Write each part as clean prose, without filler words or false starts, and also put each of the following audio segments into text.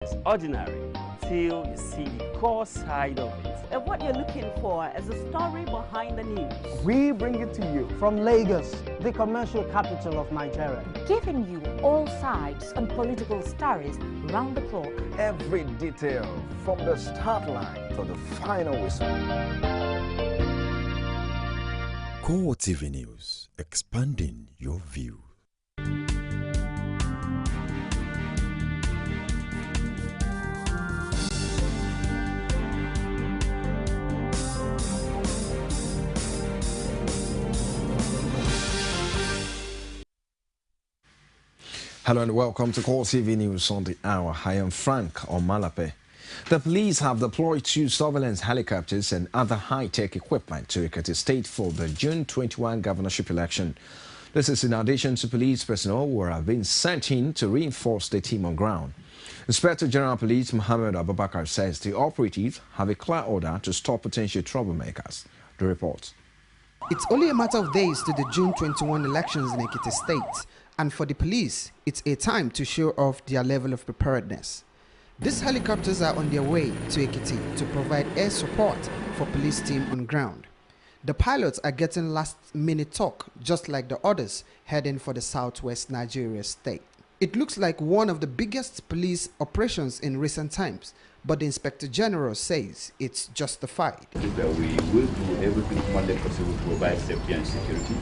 It's ordinary till you see the core side of it. And what you're looking for is the story behind the news. We bring it to you from Lagos, the commercial capital of Nigeria. Giving you all sides and political stories round the clock. Every detail from the start line to the final whistle. CoreTV News, expanding your view. Hello and welcome to CoreTV News on the hour. I am Frank Omalape. The police have deployed 2 surveillance helicopters and other high-tech equipment to Ekiti State for the June 21 governorship election. This is in addition to police personnel who have been sent in to reinforce the team on ground. Inspector General Police Mohammed Abubakar says the operatives have a clear order to stop potential troublemakers. The report. It's only a matter of days to the June 21 elections in Ekiti State. And for the police, it's a time to show off their level of preparedness. These helicopters are on their way to Ekiti to provide air support for police team on ground. The pilots are getting last-minute talk, just like the others heading for the southwest Nigeria state. It looks like one of the biggest police operations in recent times, but the Inspector General says it's justified. That we will do everything humanly possible to provide safety and security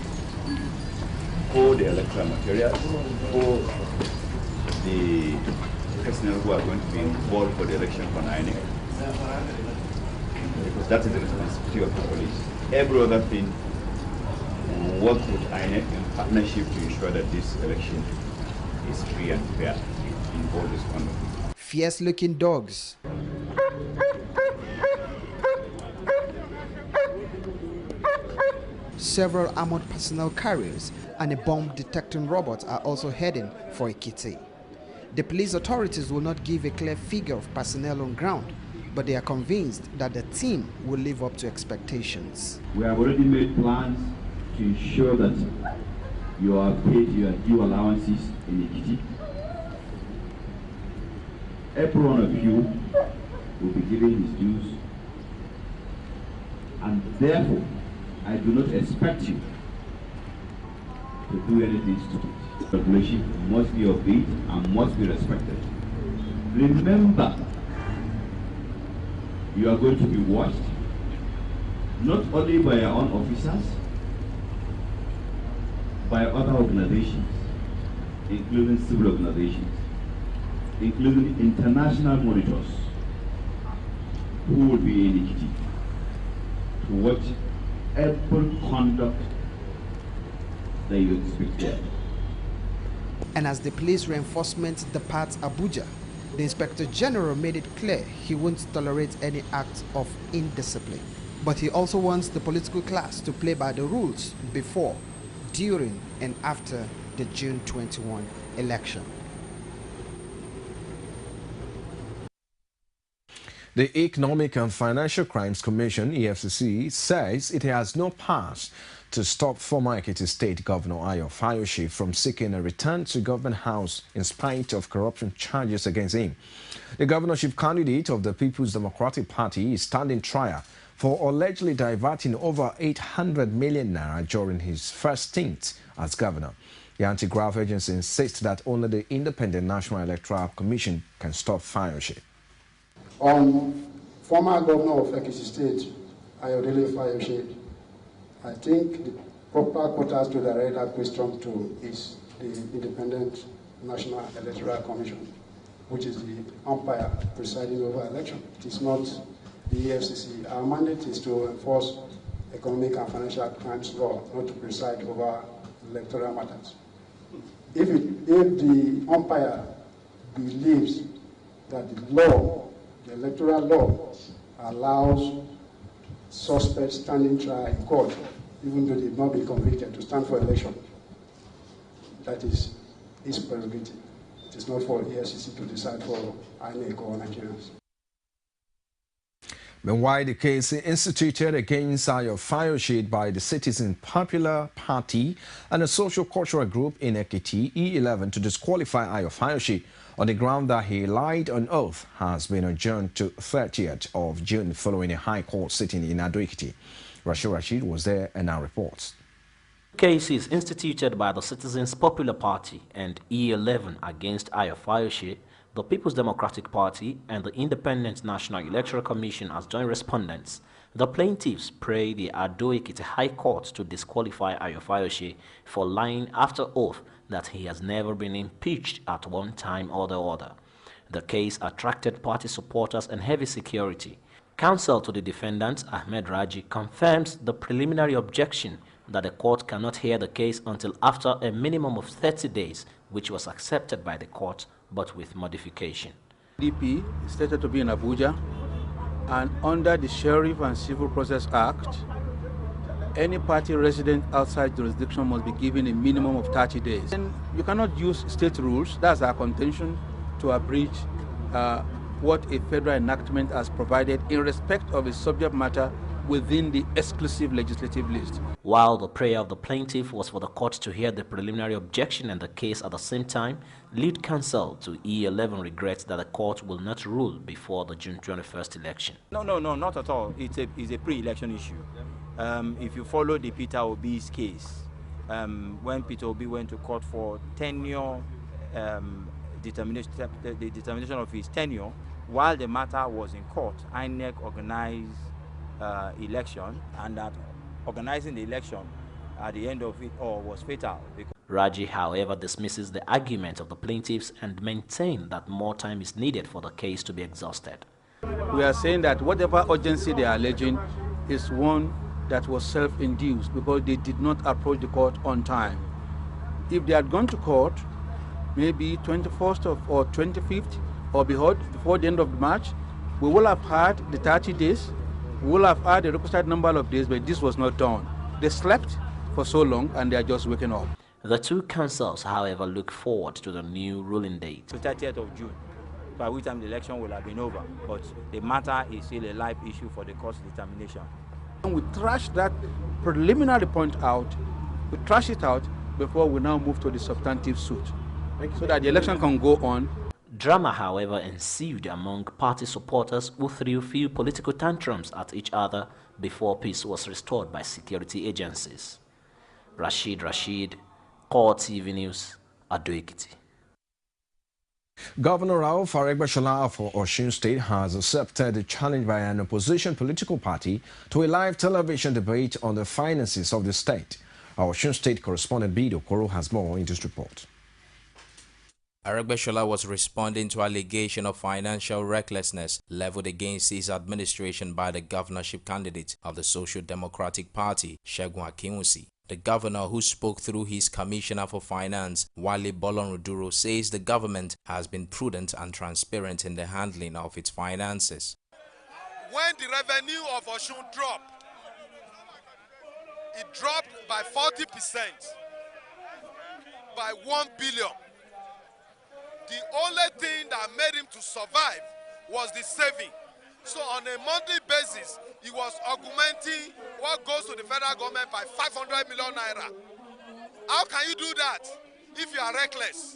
for the electoral material, for the personnel who are going to be involved for the election for INEC, because that is the responsibility of the police. Every other thing will work with INEC in partnership to ensure that this election is free and fair in all this conduct. Fierce-looking dogs, several armored personnel carriers and a bomb-detecting robot are also heading for Ekiti. The police authorities will not give a clear figure of personnel on ground, but they are convinced that the team will live up to expectations. We have already made plans to ensure that you are paid your due allowances in Ekiti. Every one of you will be given his dues, and therefore I do not expect you to do anything stupid. The regulation must be obeyed and must be respected. Remember, you are going to be watched not only by your own officers, by other organizations, including civil organizations, including international monitors who will be in Ekiti to watch every conduct that you expect there. And as the police reinforcement departs Abuja, the Inspector General made it clear he won't tolerate any act of indiscipline. But he also wants the political class to play by the rules before, during, and after the June 21 election. The Economic and Financial Crimes Commission, EFCC, says it has no powers to stop former Ekiti State Governor Ayo Fayose from seeking a return to Government House in spite of corruption charges against him. The governorship candidate of the People's Democratic Party is standing trial for allegedly diverting over 800 million naira during his first stint as governor. The anti-graft agency insists that only the Independent National Electoral Commission can stop Fayose. On former governor of Ekiti State, Ayodele Fayose, I think the proper quarters to direct that question to is the Independent National Electoral Commission, which is the umpire presiding over election. It is not the EFCC. Our mandate is to enforce economic and financial crimes law, not to preside over electoral matters. If the umpire believes that the law, the electoral law, allows suspects standing trial in court, even though they've not been convicted, to stand for election, that is his prerogative. It is not for EFCC to decide for INEC or Nigerians. Meanwhile, the case instituted against Ayo Fayose by the Citizen Popular Party and a social cultural group in Ekiti, E11, to disqualify Ayo Fayose on the ground that he lied on oath has been adjourned to 30th of June following a High Court sitting in Ado-Ekiti. Rashid was there and now reports. Case is instituted by the Citizens Popular Party and E11 against Ayo Fayose, the People's Democratic Party, and the Independent National Electoral Commission as joint respondents. The plaintiffs pray the Ado-Ekiti High Court to disqualify Ayo Fayose for lying after oath that he has never been impeached at one time or the other. The case attracted party supporters and heavy security. Counsel to the defendant, Ahmed Raji, confirms the preliminary objection that the court cannot hear the case until after a minimum of 30 days, which was accepted by the court, but with modification. DP is stated to be in Abuja, and under the Sheriff and Civil Process Act, any party resident outside jurisdiction must be given a minimum of 30 days. And you cannot use state rules, that's our contention, to abridge what a federal enactment has provided in respect of a subject matter within the exclusive legislative list. While the prayer of the plaintiff was for the court to hear the preliminary objection and the case at the same time, lead counsel to E11 regrets that the court will not rule before the June 21st election. No, not at all. It's a pre-election issue. If you follow the Peter Obi's case, when Peter Obi went to court for tenure, the determination of his tenure, while the matter was in court, INEC organized election, and that organizing the election at the end of it all was fatal. Raji, however, dismisses the argument of the plaintiffs and maintains that more time is needed for the case to be exhausted. We are saying that whatever urgency they are alleging is one that was self-induced because they did not approach the court on time. If they had gone to court, maybe 21st or 25th or before the end of March, we will have had the 30 days, we will have had the requisite number of days, but this was not done. They slept for so long and they are just waking up. The two counsels, however, look forward to the new ruling date. The 30th of June, by which time the election will have been over, but the matter is still a live issue for the court's determination. And we trash that preliminary point out, we trash it out before we now move to the substantive suit, so that the election can go on. Drama, however, ensued among party supporters who threw few political tantrums at each other before peace was restored by security agencies. Rashid, CoreTV News, Ado-Ekiti. Governor Rauf Aregbesola for Osun State has accepted the challenge by an opposition political party to a live television debate on the finances of the state. Our Osun State correspondent Bido Koro has more in this report. Aregbesola was responding to allegation of financial recklessness leveled against his administration by the governorship candidate of the Social Democratic Party, Segun Akinwusi. The governor, who spoke through his commissioner for finance, Wale Bolonroduro, says the government has been prudent and transparent in the handling of its finances. When the revenue of Osun dropped, it dropped by 40%, by 1 billion. The only thing that made him to survive was the saving. So on a monthly basis, he was augmenting what goes to the federal government by 500 million naira. How can you do that if you are reckless?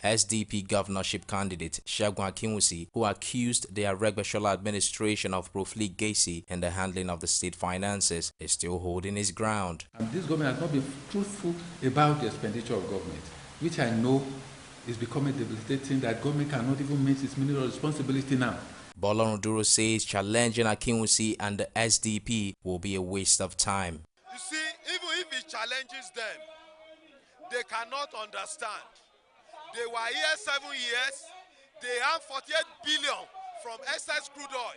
SDP governorship candidate Segun Akinwusi, who accused the Aregbesola administration of profligacy in the handling of the state finances, is still holding his ground. And this government has not been truthful about the expenditure of government, which I know is becoming debilitating, that government cannot even meet its ministerial responsibility now. Bolonroduro says challenging Akinwusi and the SDP will be a waste of time. You see, even if he challenges them, they cannot understand. They were here 7 years, they have 48 billion from excess crude oil.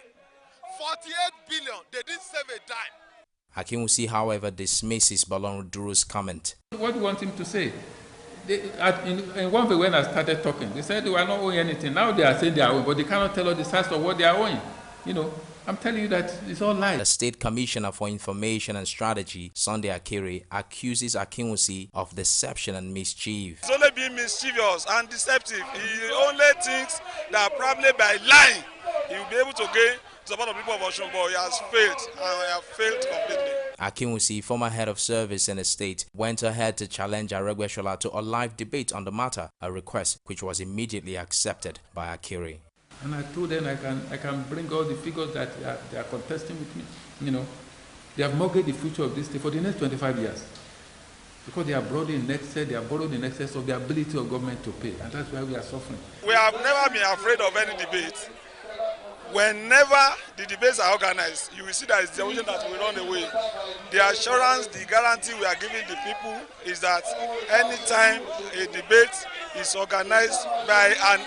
48 billion, they didn't save a dime. Akinwusi, however, dismisses Bolonroduro's comment. What do you want him to say? In one way, when I started talking, they said they were not owing anything. Now they are saying they are owing, but they cannot tell us the size of what they are owing. You know, I'm telling you that it's all lies. The State Commissioner for Information and Strategy, Sunday Akere, accuses Akinwusi of deception and mischief. He's only being mischievous and deceptive. He only thinks that probably by lying, he will be able to gain support of people of Osun, but he has failed, and he has failed completely. Akinwusi, former head of service in the state, went ahead to challenge Aregbesola to a live debate on the matter, a request which was immediately accepted by Akiri. And I told them I can bring all the figures that they are contesting with me. You know, they have mortgaged the future of this state for the next 25 years. Because they are borrowed in excess of the ability of government to pay. And that's why we are suffering. We have never been afraid of any debate. Whenever the debates are organized, you will see that it's the emotion that will run away. The assurance, the guarantee we are giving the people is that anytime a debate is organized by an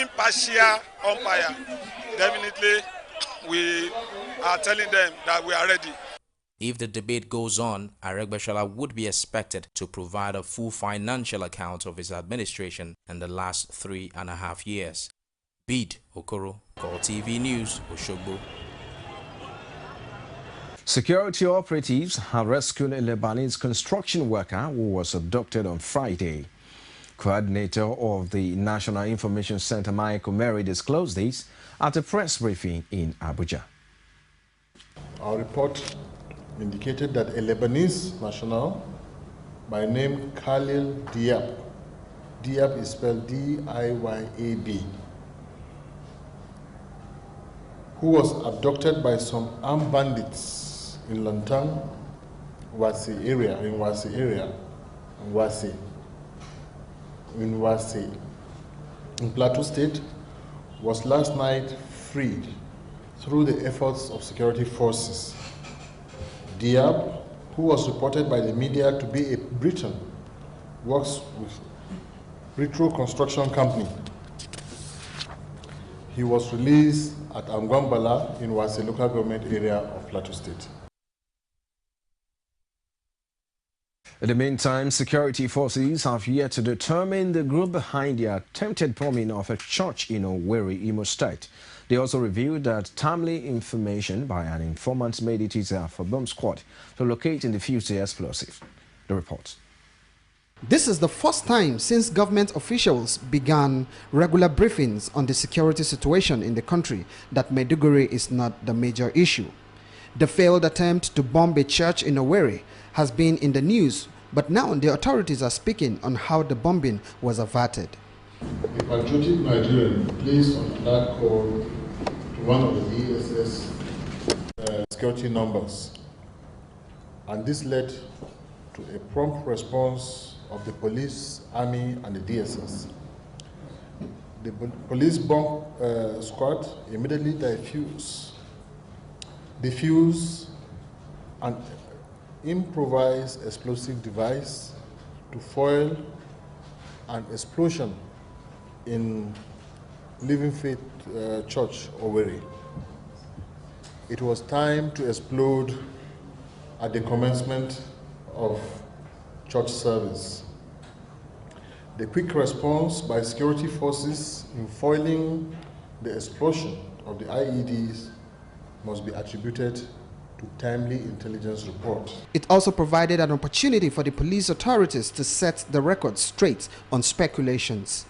impartial umpire, definitely we are telling them that we are ready. If the debate goes on, Aregbesola would be expected to provide a full financial account of his administration in the last 3.5 years. Bid Okoro, CoreTV News, Oshogbo. Security operatives have rescued a Lebanese construction worker who was abducted on Friday. Coordinator of the National Information Center, Michael Mary, disclosed this at a press briefing in Abuja. Our report indicated that a Lebanese national by name Khalil Diab, Diab is spelled D-I-Y-A-B, who was abducted by some armed bandits in Lantang, Wasi area, in Plateau State, was last night freed through the efforts of security forces. Diab, who was reported by the media to be a Briton, works with Retro Construction Company. He was released at Angwambala in Wasi local government area of Plateau State. In the meantime, security forces have yet to determine the group behind the attempted bombing of a church in Owerri, Imo State. They also revealed that timely information by an informant made it easier for bomb squad to locate and defuse the explosive. The report. This is the first time since government officials began regular briefings on the security situation in the country that Maiduguri is not the major issue. The failed attempt to bomb a church in Owerri has been in the news, but now the authorities are speaking on how the bombing was averted. A patriotic Nigerian placed on alert call to one of the DSS security numbers, and this led to a prompt response of the police, army, and the DSS. The police bomb squad immediately defused an improvised explosive device to foil an explosion in Living Faith Church, Owerri. It was time to explode at the commencement of church service. The quick response by security forces in foiling the explosion of the IEDs must be attributed to timely intelligence report. It also provided an opportunity for the police authorities to set the record straight on speculations.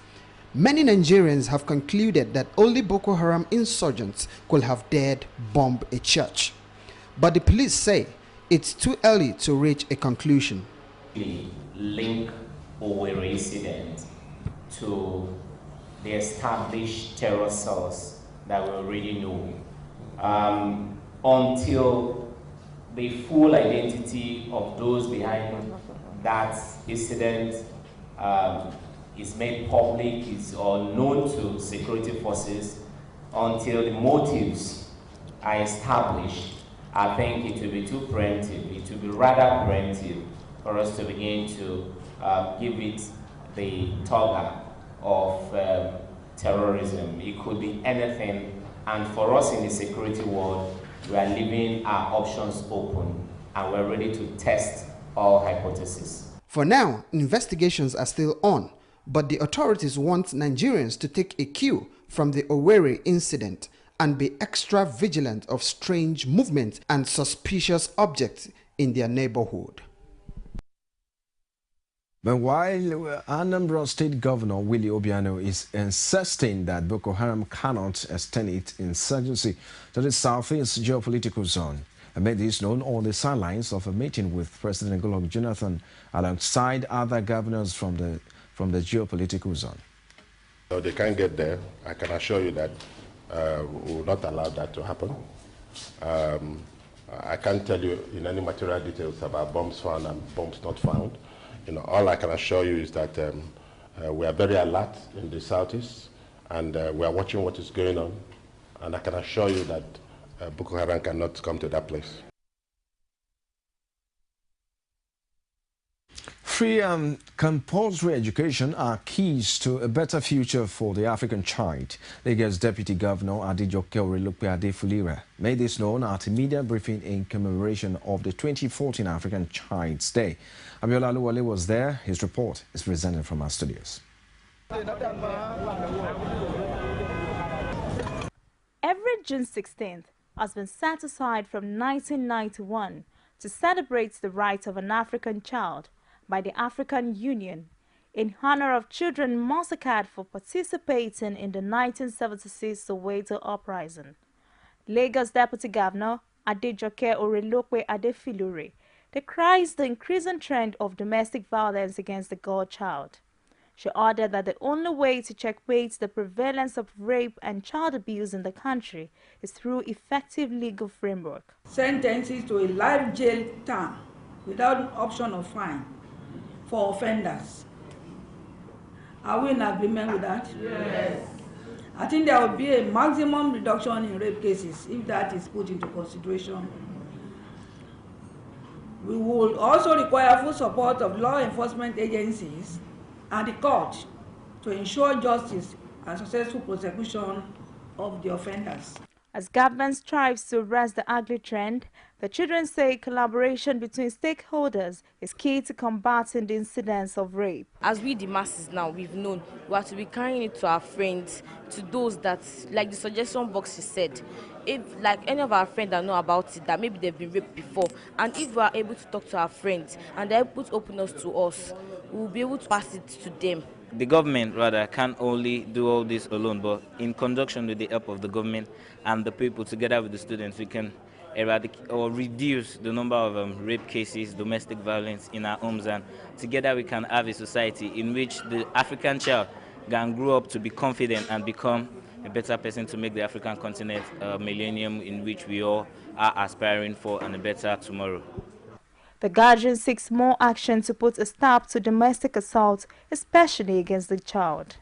Many Nigerians have concluded that only Boko Haram insurgents could have dared bomb a church. But the police say it's too early to reach a conclusion. Link Owerri incident to the established terror cells that we already know. Until the full identity of those behind that incident is made public, is known to security forces, until the motives are established, I think it will be too preemptive. It will be rather preemptive for us to begin to give it the toga of terrorism. It could be anything, and for us in the security world, we are leaving our options open and we're ready to test all hypotheses. For now, investigations are still on, but the authorities want Nigerians to take a cue from the Owerri incident and be extra vigilant of strange movements and suspicious objects in their neighborhood. But while Anambra State Governor Willie Obiano is insisting that Boko Haram cannot extend its insurgency to the southeast geopolitical zone, I made this known on the sidelines of a meeting with President Goodluck Jonathan alongside other governors from the geopolitical zone. So they can't get there. I can assure you that we will not allow that to happen. I can't tell you in any material details about bombs found and bombs not found. All I can assure you is that we are very alert in the southeast, and we are watching what is going on. And I can assure you that Boko Haram cannot come to that place. Free and compulsory education are keys to a better future for the African child. Lagos Deputy Governor Adejoke Orelope Adefulire made this known at a media briefing in commemoration of the 2014 African Child's Day. Abiola Aluwale was there. His report is presented from our studios. Every June 16th has been set aside from 1991 to celebrate the rights of an African child by the African Union in honor of children massacred for participating in the 1976 Soweto uprising. Lagos Deputy Governor Adejoke Orelope Adefulire decries the increasing trend of domestic violence against the girl child. She added that the only way to checkmate the prevalence of rape and child abuse in the country is through effective legal framework. Sentences to a life jail term without an option of fine for offenders. Are we in agreement with that? Yes. I think there will be a maximum reduction in rape cases if that is put into consideration. We will also require full support of law enforcement agencies and the court to ensure justice and successful prosecution of the offenders. As government strives to arrest the ugly trend, the children say collaboration between stakeholders is key to combating the incidence of rape. As we the masses now, we've known, we have to be carrying it to our friends, to those that, like the suggestion box is said, if like any of our friends that know about it, that maybe they've been raped before, and if we are able to talk to our friends and they're able to open us to us, we'll be able to pass it to them. The government, rather, can't only do all this alone, but in conjunction with the help of the government and the people, together with the students, we can eradicate or reduce the number of rape cases, domestic violence in our homes, and together we can have a society in which the African child can grow up to be confident and become a better person to make the African continent a millennium in which we all are aspiring for, and a better tomorrow. The gathering seeks more action to put a stop to domestic assault, especially against the child.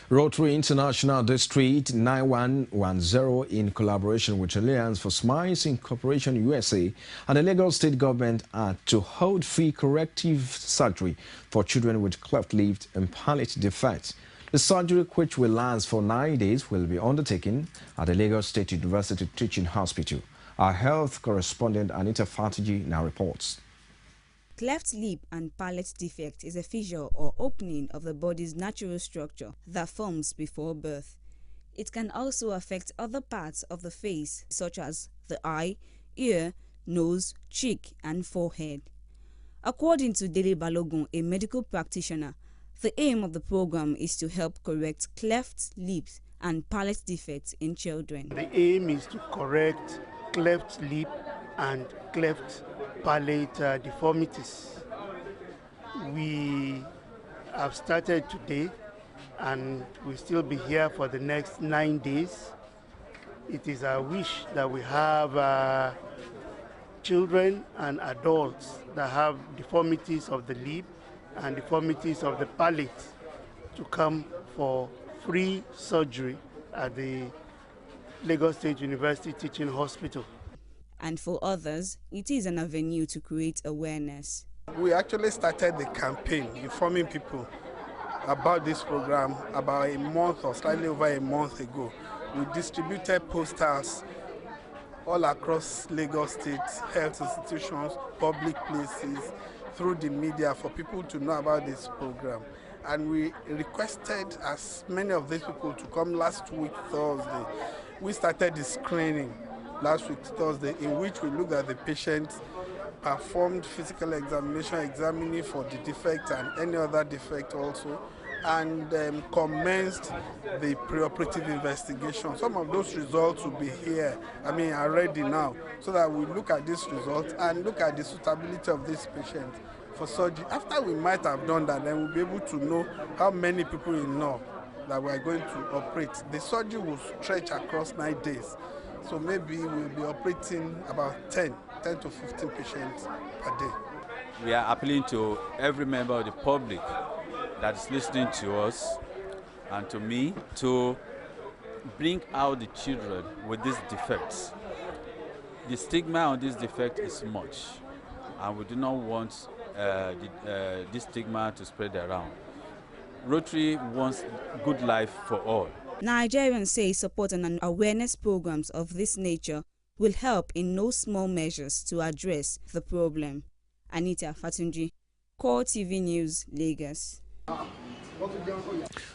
Rotary International District 9110, in collaboration with Alliance for Smiles Incorporation USA and the Lagos State Government, are to hold free corrective surgery for children with cleft lip and palate defects. The surgery, which will last for 9 days, will be undertaken at the Lagos State University Teaching Hospital. Our health correspondent Anita Fatiji now reports. Cleft lip and palate defect is a fissure or opening of the body's natural structure that forms before birth. It can also affect other parts of the face, such as the eye, ear, nose, cheek, and forehead. According to Dele Balogun, a medical practitioner, the aim of the program is to help correct cleft lips and palate defects in children. The aim is to correct cleft lip and cleft palate deformities. We have started today and we'll still be here for the next 9 days. It is our wish that we have children and adults that have deformities of the lip and deformities of the palate to come for free surgery at the Lagos State University Teaching Hospital. And for others, it is an avenue to create awareness. We actually started the campaign informing people about this program about a month or slightly over a month ago. We distributed posters all across Lagos State health institutions, public places, through the media for people to know about this program. And we requested as many of these people to come last week, Thursday. We started the screening last week, Thursday, in which we looked at the patient, performed physical examination, examining for the defect and any other defect also, and commenced the preoperative investigation. Some of those results will be here, are ready now, so that we look at these results and look at the suitability of this patient for surgery. After we might have done that, then we'll be able to know how many people in know that we are going to operate. The surgery will stretch across 9 days, so maybe we'll be operating about 10 to 15 patients per day. We are appealing to every member of the public that is listening to us and to me to bring out the children with these defects. The stigma on this defect is much, and we do not want this stigma to spread around. Rotary wants good life for all. Nigerians say support and awareness programs of this nature will help in no small measures to address the problem. Anita Fatunji, CoreTV News, Lagos.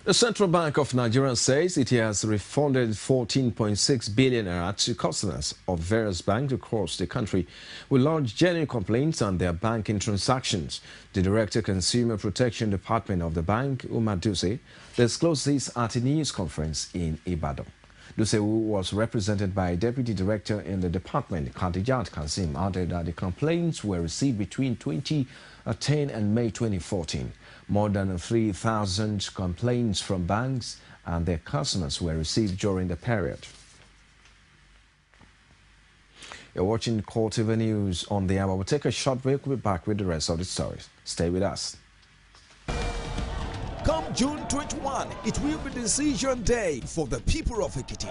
The Central Bank of Nigeria says it has refunded 14.6 billion naira to customers of various banks across the country with large genuine complaints on their banking transactions. The Director Consumer Protection Department of the bank, Umar Duse, disclosed this at a news conference in Ibadan. Duse, who was represented by Deputy Director in the department, Khadijat Kasim, added that the complaints were received between 2010 and May 2014. More than 3,000 complaints from banks and their customers were received during the period. You're watching CoreTV News on the hour. We'll take a short break. We'll be back with the rest of the stories. Stay with us. Come June 21, it will be decision day for the people of Ekiti.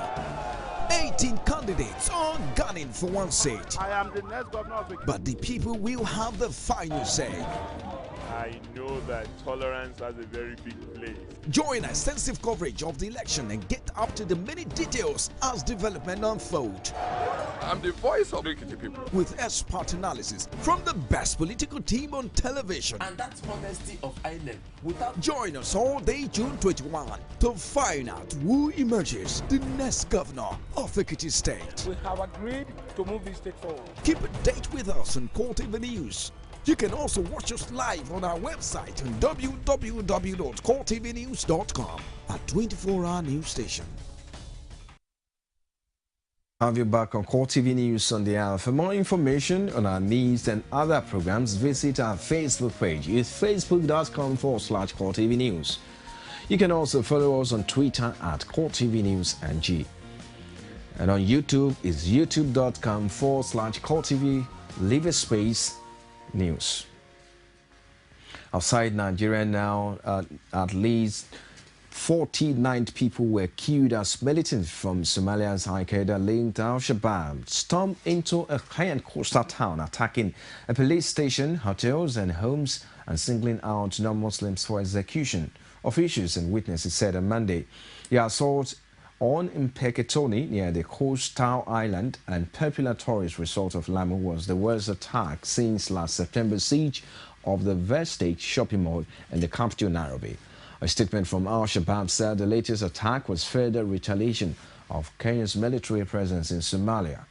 18 candidates are gunning for one seat. I am the next governor of Ekiti. But the people will have the final say. I know that tolerance has a very big place. Join extensive coverage of the election and get up to the many details as development unfolds. I'm the voice of the Ekiti people. With expert analysis from the best political team on television. And that's honesty of island. Join us all day June 21 to find out who emerges the next governor of Ekiti State. We have agreed to move this state forward. Keep a date with us on CoreTV News. You can also watch us live on our website on www.coretvnews.com, a 24-hour news station. Have you back on CoreTV News on the hour. For more information on our news and other programs, visit our Facebook page. It's facebook.com/CoreTV News. You can also follow us on Twitter at CoreTV News NG. And on YouTube is youtube.com/CoreTV, leave a space, News. Outside Nigeria now, at least 49 people were killed as militants from Somalia's Al-Qaeda-linked Al-Shabaab stormed into a Kenyan coastal town, attacking a police station, hotels and homes, and singling out non-Muslims for execution. Officials and witnesses said on Monday the assault on Mpeketoni near the coastal island and popular tourist resort of Lamu was the worst attack since last September's siege of the Vestige shopping mall in the capital Nairobi. A statement from Al-Shabaab said the latest attack was further retaliation of Kenya's military presence in Somalia.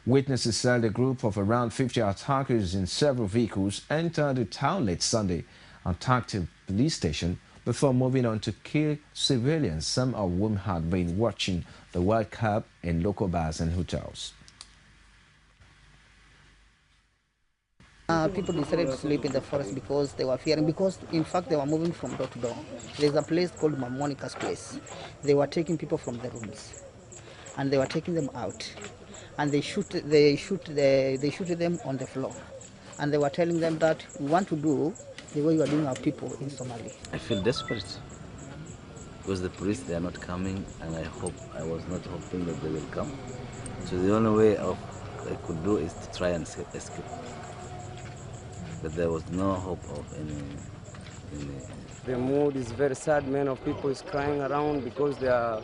Witnesses said a group of around 50 attackers in several vehicles entered the town late Sunday, attacked a police station, before moving on to kill civilians, some of whom had been watching the World Cup in local bars and hotels. People decided to sleep in the forest because they were fearing, because in fact they were moving from door to door. There's a place called Monica's place. They were taking people from the rooms and they were taking them out, and they shoot them on the floor, and they were telling them that we want to do the way you are doing our people in Somalia. I feel desperate because the police, they are not coming, and I was not hoping that they will come. So the only way I could do is to try and escape. But there was no hope of any. The mood is very sad. Many of people is crying around because their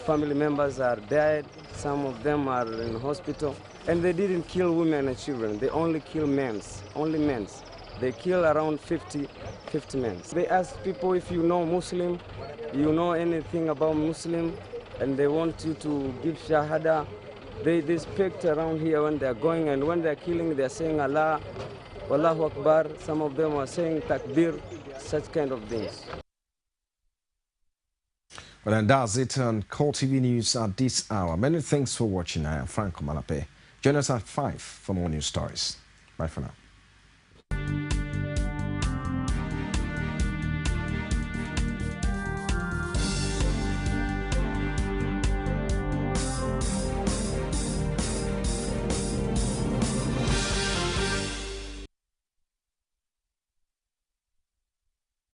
family members are dead. Some of them are in hospital, and they didn't kill women and children. They only kill men, only men. They kill around 50 men. They ask people if you know Muslim, you know anything about Muslim, and they want you to give Shahada. They speak around here when they're going, and when they're killing, they're saying Allah, Allahu Akbar. Some of them are saying Takbir, such kind of things. Well, and that's it on CoreTV News at this hour. Many thanks for watching. I am Franco Malape. Join us at 5 for more news stories. Bye for now.